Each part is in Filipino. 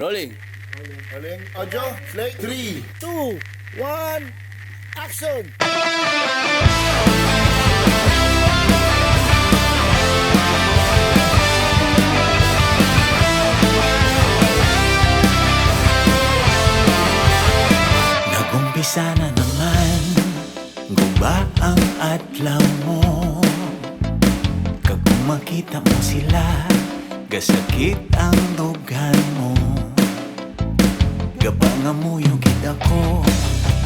Rolling. Rolling. Audio. Play. 3, 2, 1, action! Nagumpisa na naman, guba ang adlaw mo. Kag makita mo sila, gasakit ang dugan mo. Gabanga mo yung kita ko,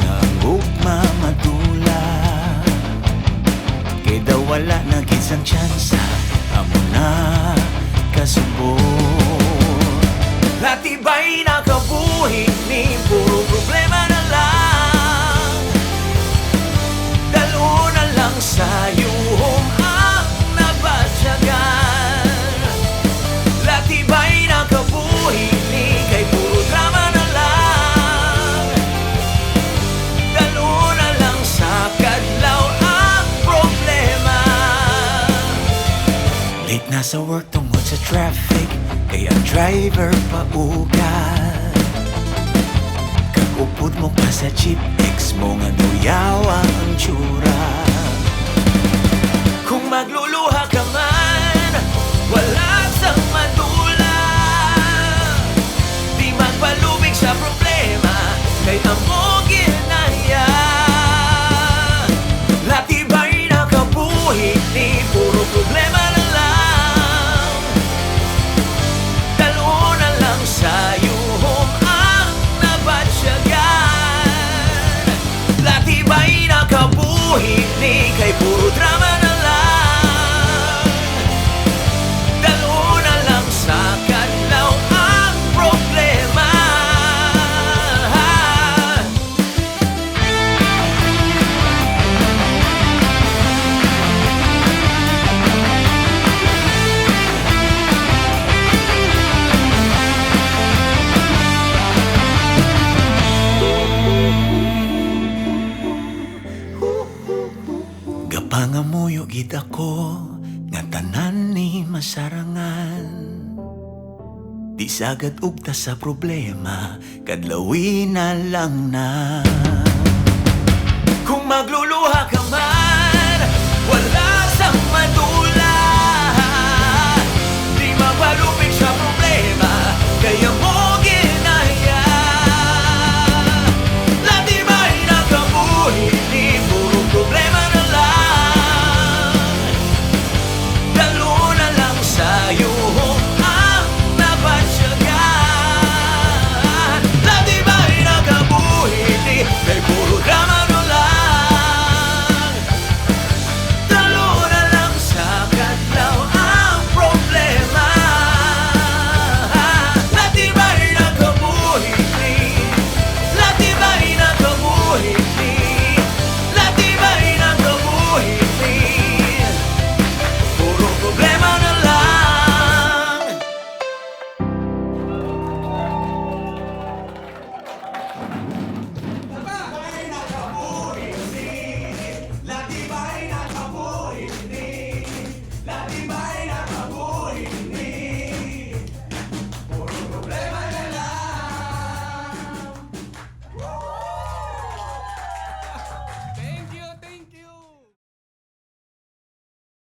naangog mamadula. Kay daw wala na kisang tsansa, amo na kasubot. Latibay na kabuhi ni puro problema na lang. Dalo na lang sa'yo ang nabatyagan. Latibay na kabuhi ni kay puro drama na lang. Dalo na lang sa kadlaw ang problema. Late na sa work tungod sa traffic, kay ang driver paugat. Kag-upod mo pa sa jeep, ex mo nga nuyawa ang tsura. Kung magluluha ka man, wala sang madula. Di magpalubig sa problema, kay amo ginaya. Latibay na kabuhi ni puro problema na lang. Dalo na lang sa'yo ang nabatyagan. Latibay na kabuhi ni kay puro drama na lang. Dalo na lang sa kadlaw ang problema. Gapangamuyo gid ako nga tanan ni masarangan. Di sagad ugta sa problema, kadlawi na lang na. Kung magluluha